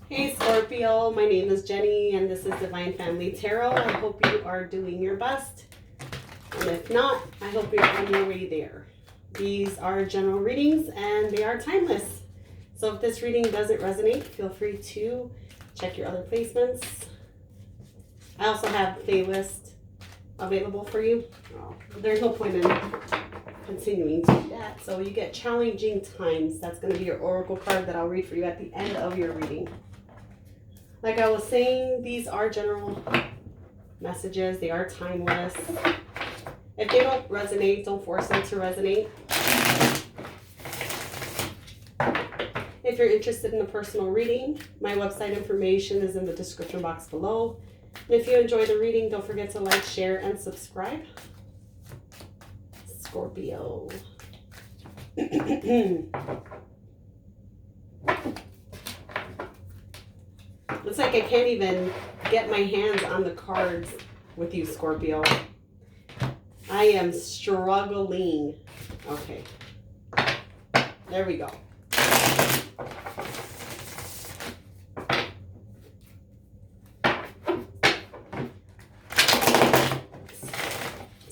Hey Scorpio, my name is Jenny and this is Divine Family Tarot. I hope you are doing your best. And if not, I hope you're on your way there. These are general readings and they are timeless. So if this reading doesn't resonate, feel free to check your other placements. I also have a playlist available for you. There's no point in continuing to do that. So you get challenging times. That's going to be your oracle card that I'll read for you at the end of your reading. Like I was saying, these are general messages. They are timeless. If they don't resonate, don't force them to resonate. If you're interested in a personal reading, my website information is in the description box below. And if you enjoy the reading, don't forget to like, share, and subscribe. Scorpio. Looks like I can't even get my hands on the cards with you, Scorpio. I am struggling. Okay. There we go.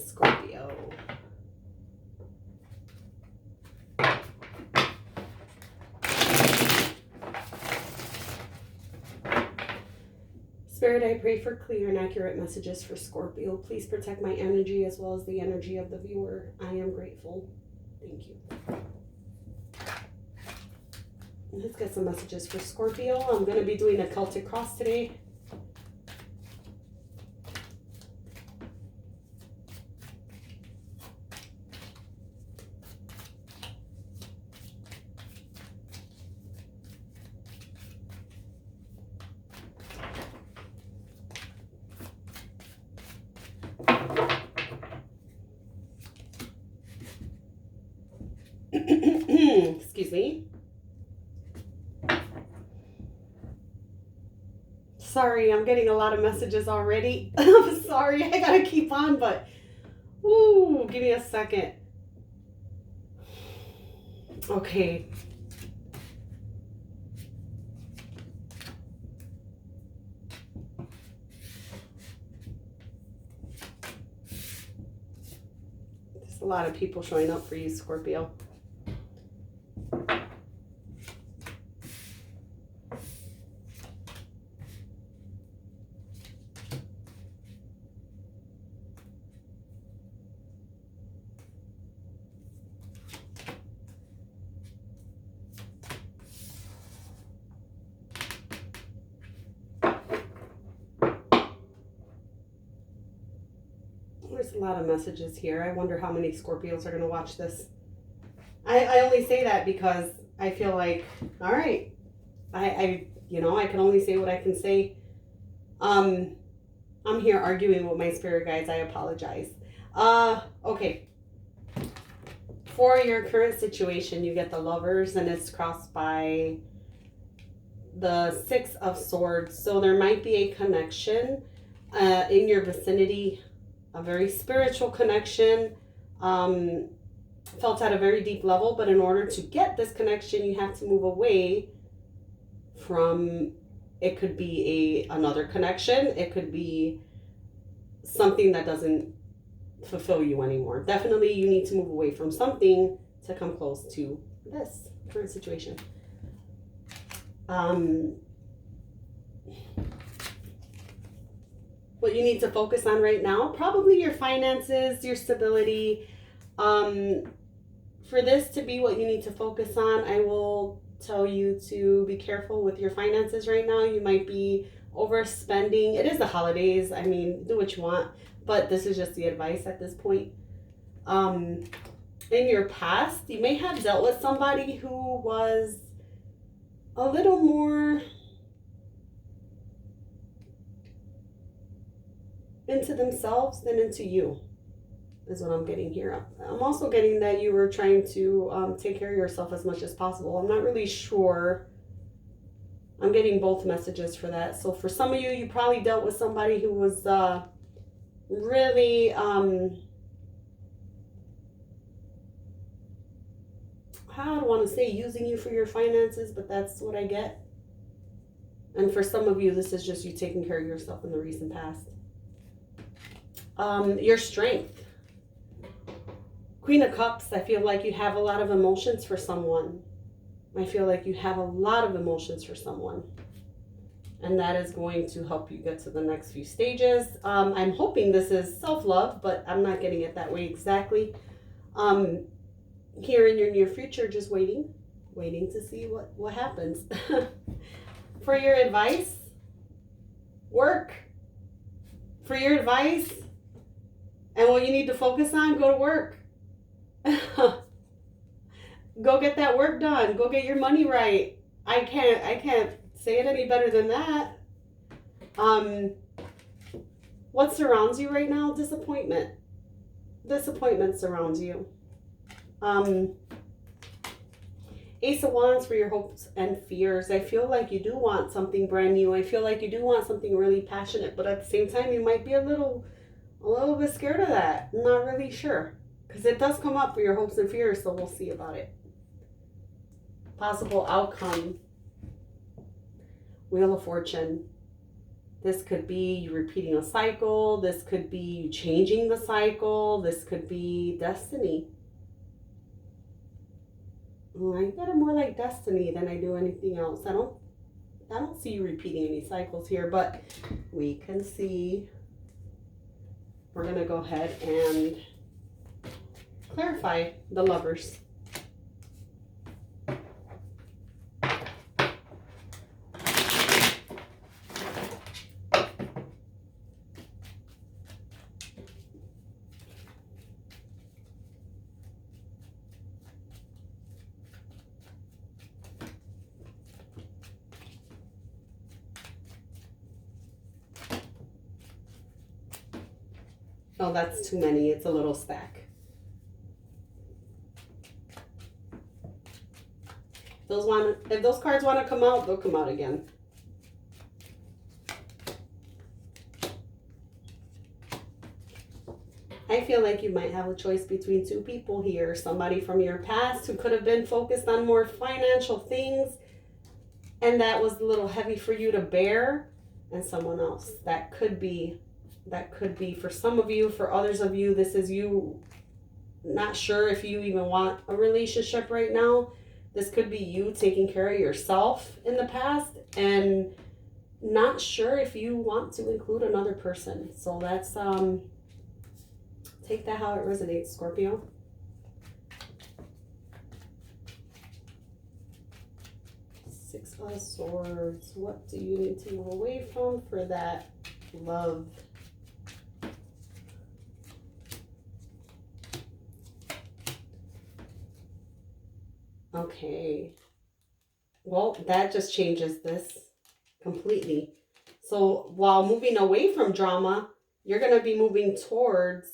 Scorpio. Spirit, I pray for clear and accurate messages for Scorpio. Please protect my energy as well as the energy of the viewer. I am grateful. Thank you. Let's get some messages for Scorpio. I'm going to be doing a Celtic cross today. Excuse me. Sorry, I'm getting a lot of messages already. I'm sorry, I gotta keep on, but ooh, give me a second. Okay. There's a lot of people showing up for you, Scorpio. There's a lot of messages here. I wonder how many Scorpios are going to watch this. I only say that because I feel like, all right, I can only say what I can say. I'm here arguing with my spirit guides. I apologize. Okay. For your current situation, you get the Lovers, and it's crossed by the Six of Swords. So there might be a connection in your vicinity, a very spiritual connection, felt at a very deep level. But in order to get this connection, you have to move away from, it could be another connection. It could be something that doesn't fulfill you anymore. Definitely you need to move away from something to come close to this current situation. What you need to focus on right now, probably your finances, your stability. For this to be what you need to focus on, I will tell you to be careful with your finances right now. You might be overspending. It is the holidays. I mean, do what you want, but this is just the advice at this point. In your past, you may have dealt with somebody who was a little more into themselves than into you, is what I'm getting here. I'm also getting that you were trying to take care of yourself as much as possible. I'm not really sure. I'm getting both messages for that. So for some of you, you probably dealt with somebody who was really I don't want to say using you for your finances, but that's what I get. And for some of you, this is just you taking care of yourself in the recent past. Your strength. Queen of Cups, I feel like you have a lot of emotions for someone. I feel like you have a lot of emotions for someone. And that is going to help you get to the next few stages. I'm hoping this is self-love, but I'm not getting it that way exactly. Here in your near future, just waiting to see what happens. For your advice, work. For your advice, and what you need to focus on, go to work. Go get that work done. Go get your money right. I can't say it any better than that. What surrounds you right now? Disappointment. Disappointment surrounds you. Ace of Wands for your hopes and fears. I feel like you do want something brand new. I feel like you do want something really passionate, but at the same time, you might be a little bit scared of that. I'm not really sure. Because it does come up for your hopes and fears, so we'll see about it. Possible outcome. Wheel of Fortune. This could be you repeating a cycle. This could be you changing the cycle. This could be destiny. I got it more like destiny than I do anything else. I don't see you repeating any cycles here, but we can see. We're going to go ahead and clarify the Lovers. Oh, that's too many. It's a little stack. If those cards want to come out, they'll come out again. I feel like you might have a choice between two people here. Somebody from your past who could have been focused on more financial things, and that was a little heavy for you to bear, and someone else. That could be for some of you. For others of you, this is you not sure if you even want a relationship right now. This could be you taking care of yourself in the past and not sure if you want to include another person. So that's take that how it resonates, Scorpio. Six of Swords. What do you need to move away from for that love? Okay. Well, that just changes this completely. So while moving away from drama, you're going to be moving towards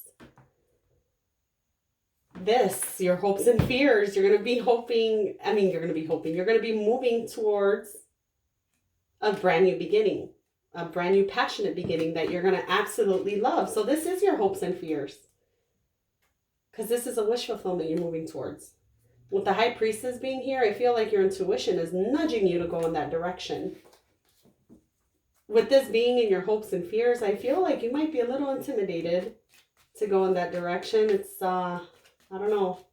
this, your hopes and fears. You're going to be hoping, you're going to be moving towards a brand new beginning, a brand new passionate beginning that you're going to absolutely love. So this is your hopes and fears. Because this is a wish fulfillment you're moving towards. With the High Priestess being here, I feel like your intuition is nudging you to go in that direction. With this being in your hopes and fears, I feel like you might be a little intimidated to go in that direction. It's, I don't know.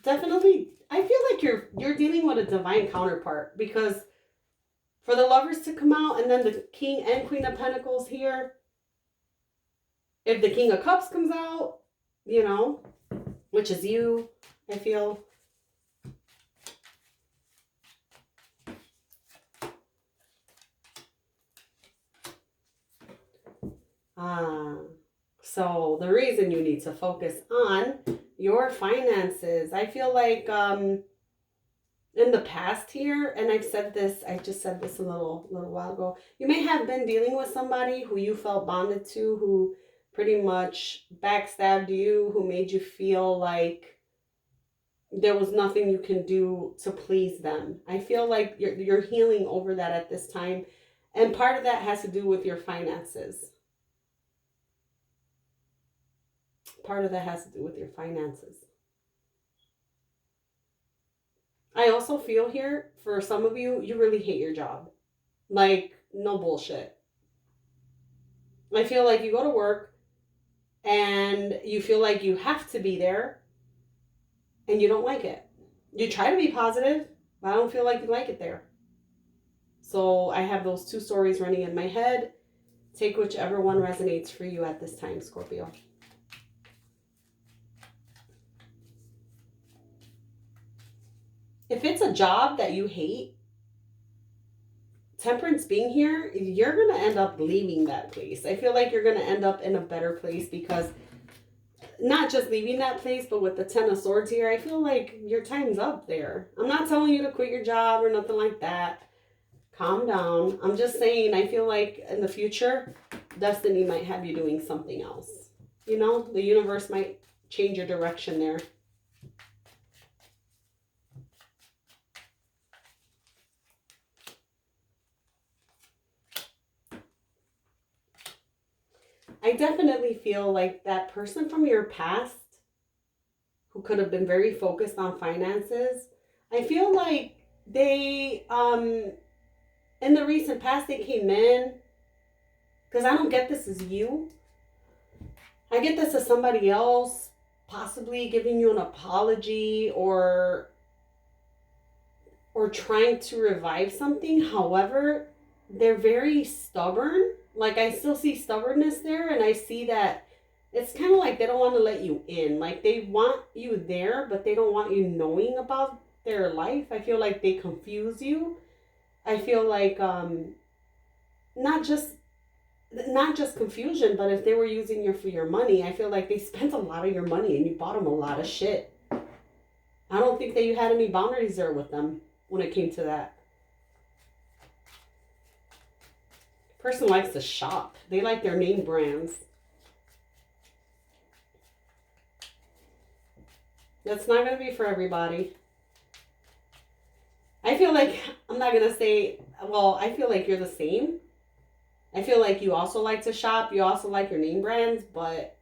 Definitely, I feel like you're dealing with a divine counterpart, because for the Lovers to come out and then the King and Queen of Pentacles here, if the King of Cups comes out, you know, which is you, I feel. So the reason you need to focus on your finances, I feel like in the past here, and I just said this a little while ago, you may have been dealing with somebody who you felt bonded to, who pretty much backstabbed you, who made you feel like there was nothing you can do to please them. I feel like you're healing over that at this time, and part of that has to do with your finances. part of that has to do with your finances. I also feel here, for some of you, you really hate your job. Like, no bullshit. I feel like you go to work and you feel like you have to be there and you don't like it. You try to be positive, but I don't feel like you like it there. So I have those two stories running in my head. Take whichever one resonates for you at this time, Scorpio. If it's a job that you hate, Temperance being here, you're going to end up leaving that place. I feel like you're going to end up in a better place, because not just leaving that place, but with the Ten of Swords here, I feel like your time's up there. I'm not telling you to quit your job or nothing like that. Calm down. I'm just saying, I feel like in the future, destiny might have you doing something else. You know, the universe might change your direction there. I definitely feel like that person from your past who could have been very focused on finances, I feel like they, in the recent past, they came in, because I don't get this as you. I get this as somebody else possibly giving you an apology or trying to revive something. However, they're very stubborn. Like, I still see stubbornness there, and I see that it's kind of like they don't want to let you in. Like, they want you there, but they don't want you knowing about their life. I feel like they confuse you. I feel like not just confusion, but if they were using you for your money, I feel like they spent a lot of your money and you bought them a lot of shit. I don't think that you had any boundaries there with them when it came to that. Person likes to shop. They like their name brands. That's not going to be for everybody. I feel like, I'm not going to say, well, I feel like you're the same. I feel like you also like to shop. You also like your name brands, but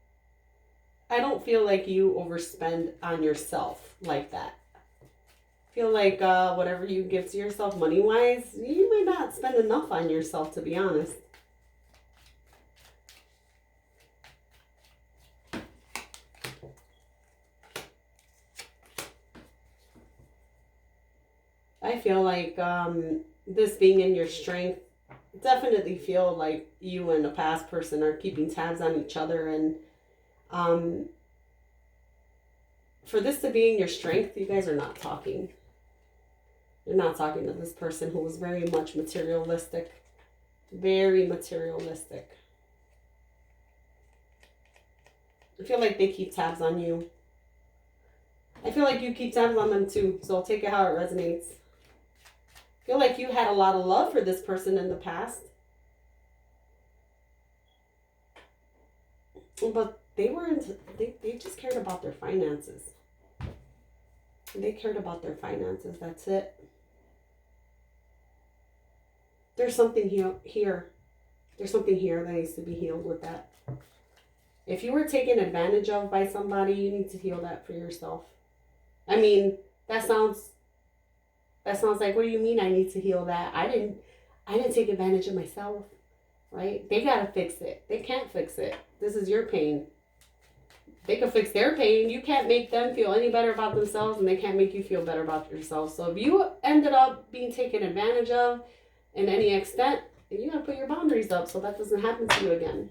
I don't feel like you overspend on yourself like that. I feel like whatever you give to yourself money-wise, you might not spend enough on yourself, to be honest. I feel like this being in your strength, definitely feel like you and a past person are keeping tabs on each other, and for this to be in your strength, you guys are not talking. You're not talking to this person who was very much materialistic. Very materialistic. I feel like they keep tabs on you. I feel like you keep tabs on them too, so take it how it resonates. I feel like you had a lot of love for this person in the past. But they just cared about their finances. They cared about their finances, that's it. There's something here. There's something here that needs to be healed with that. If you were taken advantage of by somebody, you need to heal that for yourself. I mean, that sounds like, what do you mean I need to heal that? I didn't take advantage of myself, right? They gotta fix it. They can't fix it. This is your pain. They can fix their pain. You can't make them feel any better about themselves, and they can't make you feel better about yourself. So if you ended up being taken advantage of in any extent, then you gotta put your boundaries up so that doesn't happen to you again.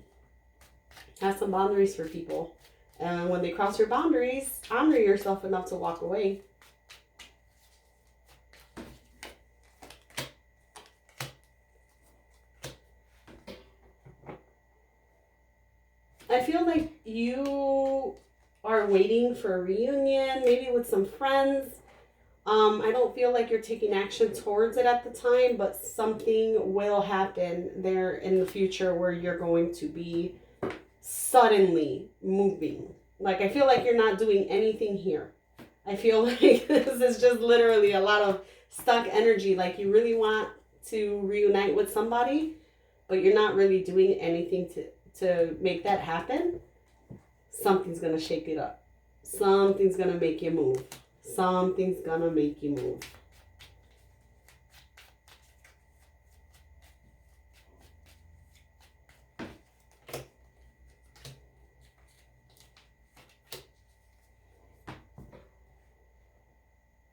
Have some boundaries for people. And when they cross your boundaries, honor yourself enough to walk away. I feel like you are waiting for a reunion, maybe with some friends. I don't feel like you're taking action towards it at the time, but something will happen there in the future where you're going to be suddenly moving. Like, I feel like you're not doing anything here. I feel like this is just literally a lot of stuck energy. Like, you really want to reunite with somebody, but you're not really doing anything to make that happen. something's going to shake it up. Something's going to make you move. Something's going to make you move.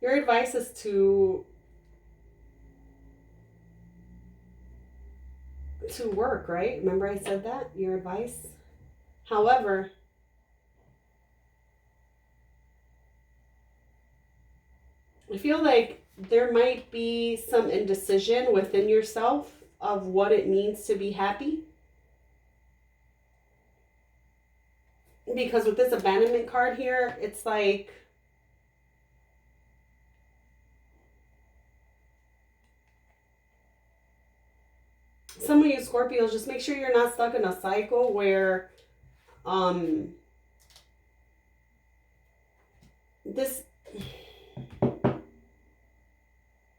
Your advice is to work, right? Remember I said that? Your advice? However, I feel like there might be some indecision within yourself of what it means to be happy. Because with this abandonment card here, it's like, some of you Scorpios, just make sure you're not stuck in a cycle where this,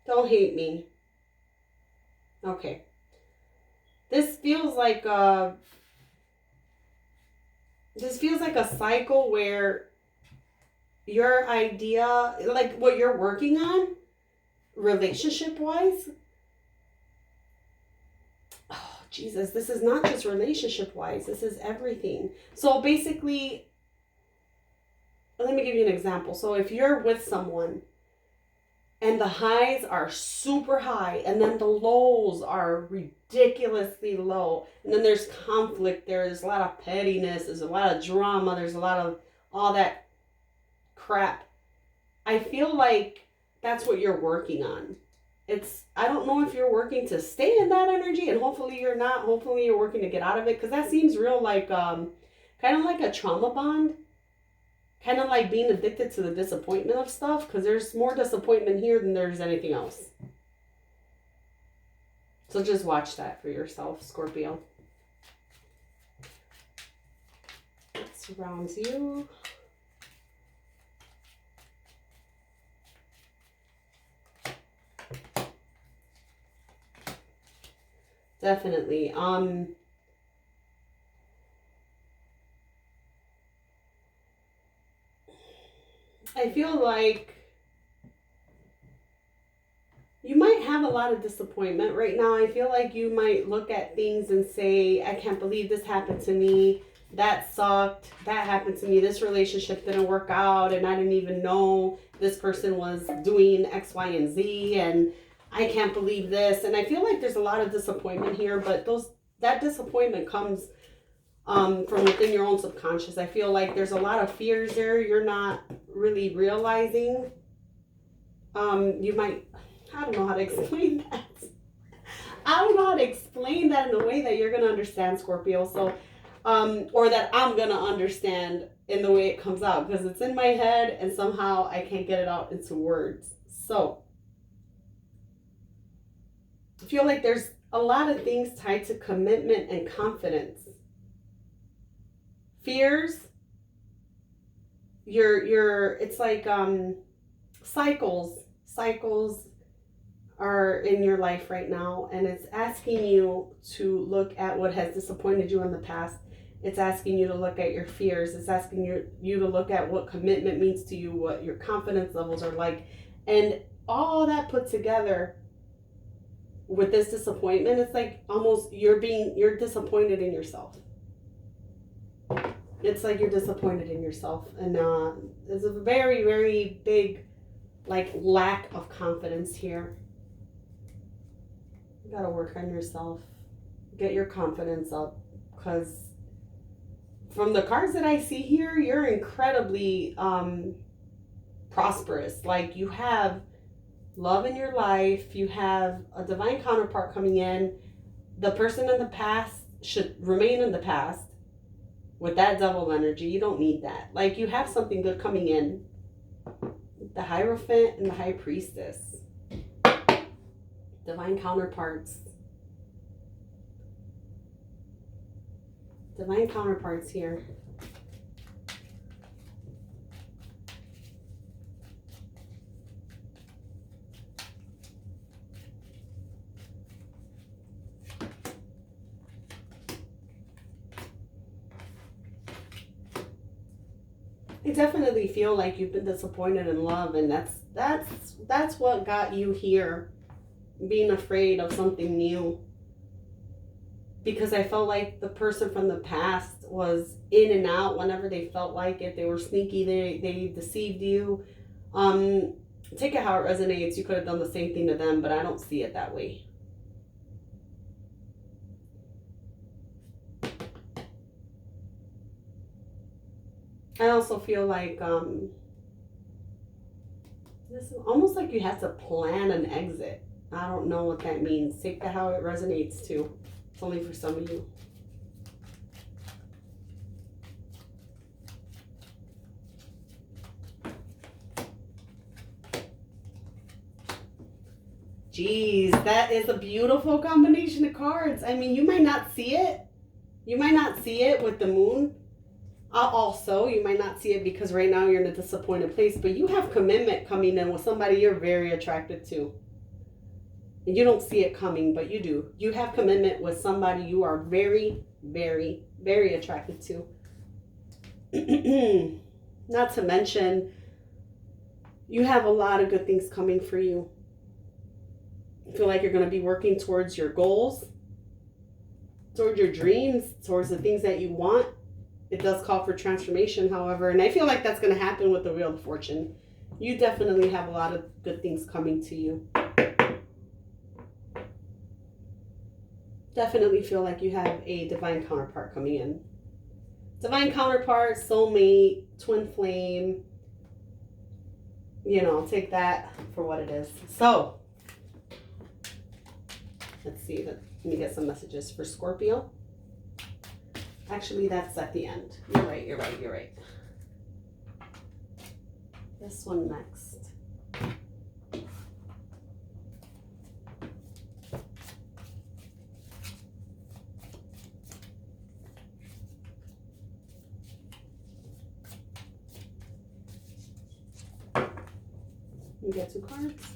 don't hate me. Okay. This feels like a cycle where your idea, like what you're working on, relationship-wise. Oh, Jesus, this is not just relationship-wise. This is everything. So basically, let me give you an example. So if you're with someone and the highs are super high and then the lows are ridiculously low, and then there's conflict, there's a lot of pettiness, there's a lot of drama, there's a lot of all that crap. I feel like that's what you're working on. I don't know if you're working to stay in that energy, and hopefully you're not. Hopefully you're working to get out of it, because that seems real like kind of like a trauma bond. Kind of like being addicted to the disappointment of stuff, because there's more disappointment here than there's anything else. So just watch that for yourself, Scorpio. It surrounds you. Definitely. I feel like you might have a lot of disappointment right now. I feel like you might look at things and say, I can't believe this happened to me. That sucked. That happened to me. This relationship didn't work out, and I didn't even know this person was doing X, Y, and Z, and I can't believe this. And I feel like there's a lot of disappointment here, but that disappointment comes from within your own subconscious. I feel like there's a lot of fears there you're not really realizing. You might, I don't know how to explain that. I don't know how to explain that in a way that you're going to understand, Scorpio. So, or that I'm going to understand in the way it comes out, because it's in my head and somehow I can't get it out into words. So, I feel like there's a lot of things tied to commitment and confidence. Fears, it's like cycles are in your life right now, and it's asking you to look at what has disappointed you in the past. It's asking you to look at your fears. It's asking you to look at what commitment means to you, what your confidence levels are like, and all that put together with this disappointment, it's like almost you're disappointed in yourself. It's like you're disappointed in yourself, and there's a very, very big like lack of confidence here. You gotta work on yourself, get your confidence up, because from the cards that I see here, you're incredibly prosperous. Like, you have love in your life, you have a divine counterpart coming in. The person in the past should remain in the past. With that double energy, you don't need that. Like, you have something good coming in. The Hierophant and the High Priestess. Divine counterparts. Divine counterparts here. I definitely feel like you've been disappointed in love, and that's what got you here, being afraid of something new. Because I felt like the person from the past was in and out whenever they felt like it. They were sneaky. They deceived you. Take it how it resonates. You could have done the same thing to them, but I don't see it that way. I also feel like this is almost like you have to plan an exit. I don't know what that means. Take that how it resonates too. It's only for some of you. Jeez, that is a beautiful combination of cards. I mean, you might not see it. You might not see it with the moon. Also, you might not see it because right now you're in a disappointed place, but you have commitment coming in with somebody you're very attracted to. And you don't see it coming, but you do. You have commitment with somebody you are very, very, very attracted to. Not to mention, you have a lot of good things coming for you. I feel like you're going to be working towards your goals, towards your dreams, towards the things that you want. It does call for transformation, however, and I feel like that's going to happen with the Wheel of Fortune. You definitely have a lot of good things coming to you. Definitely feel like you have a divine counterpart coming in. Divine counterpart, soulmate, twin flame. You know, take that for what it is. So, let's see. Let me get some messages for Scorpio. Actually, that's at the end. You're right, you're right, you're right. This one next. You get 2 cards.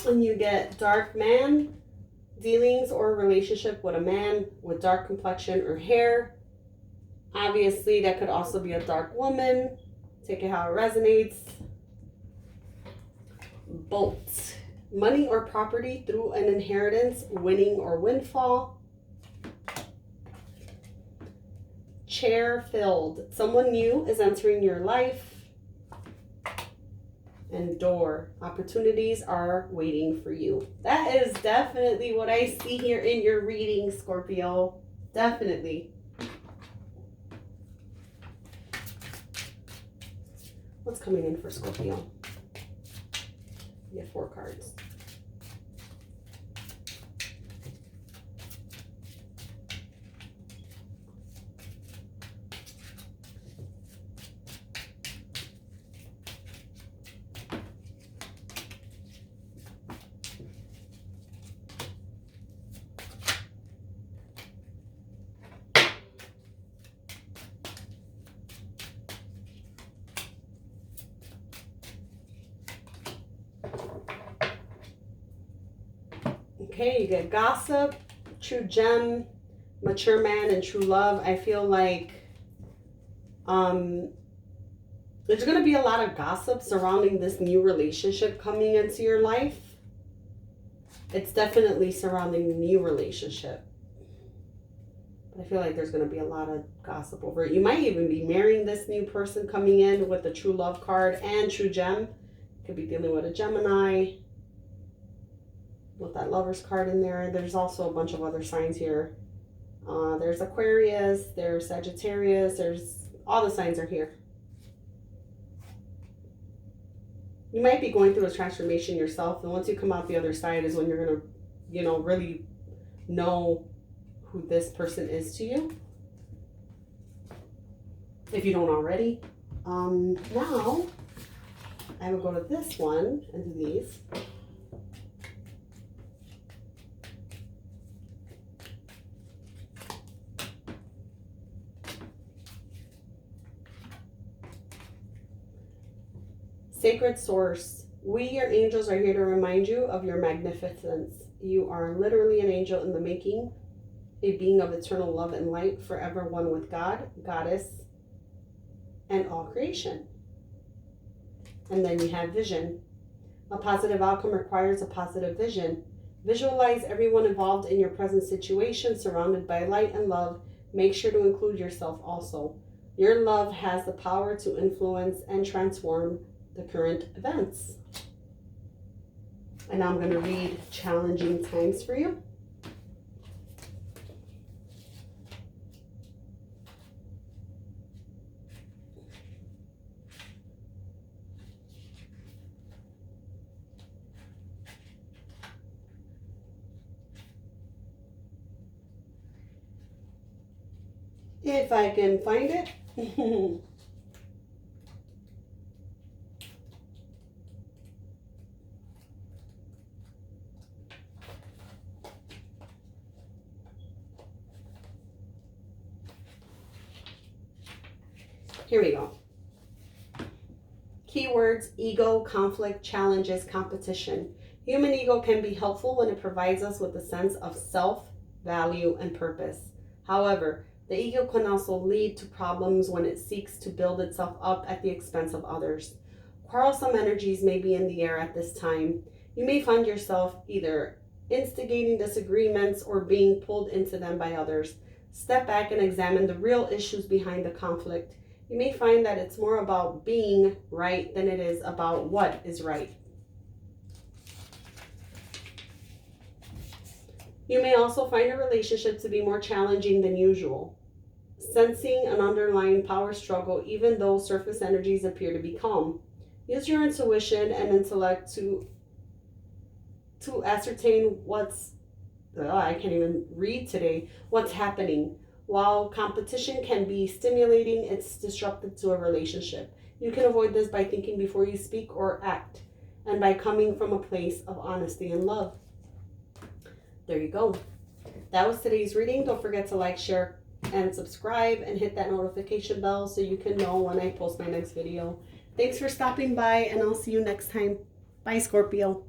And you get dark man, dealings or relationship with a man with dark complexion or hair. Obviously, that could also be a dark woman. Take it how it resonates. Bolt, money or property through an inheritance, winning or windfall. Chair filled, someone new is entering your life. And door, opportunities are waiting for you. That is definitely what I see here in your reading, Scorpio. Definitely. What's coming in for Scorpio? You get 4 cards. Okay, you get gossip, true gem, mature man, and true love. I feel like there's going to be a lot of gossip surrounding this new relationship coming into your life. It's definitely surrounding the new relationship. But I feel like there's going to be a lot of gossip over it. You might even be marrying this new person coming in with the true love card and true gem. Could be dealing with a Gemini with that Lover's card in there. There's also a bunch of other signs here. There's Aquarius, there's Sagittarius, there's all the signs are here. You might be going through a transformation yourself, and once you come out the other side is when you're gonna, you know, really know who this person is to you, if you don't already. Now I will go to this one and do these. Sacred Source, we, your angels, are here to remind you of your magnificence. You are literally an angel in the making, a being of eternal love and light, forever one with God, Goddess, and all creation. And then you have vision. A positive outcome requires a positive vision. Visualize everyone involved in your present situation, surrounded by light and love. Make sure to include yourself also. Your love has the power to influence and transform the current events. And I'm going to read challenging times for you. If I can find it. Here we go. Keywords: ego, conflict, challenges, competition. Human ego can be helpful when it provides us with a sense of self, value, and purpose. However, the ego can also lead to problems when it seeks to build itself up at the expense of others. Quarrelsome energies may be in the air at this time. You may find yourself either instigating disagreements or being pulled into them by others. Step back and examine the real issues behind the conflict. You may find that it's more about being right than it is about what is right. You may also find a relationship to be more challenging than usual, sensing an underlying power struggle even though surface energies appear to be calm. Use your intuition and intellect to ascertain what's happening. While competition can be stimulating, it's disruptive to a relationship. You can avoid this by thinking before you speak or act, and by coming from a place of honesty and love. There you go. That was today's reading. Don't forget to like, share, and subscribe, and hit that notification bell so you can know when I post my next video. Thanks for stopping by, and I'll see you next time. Bye, Scorpio.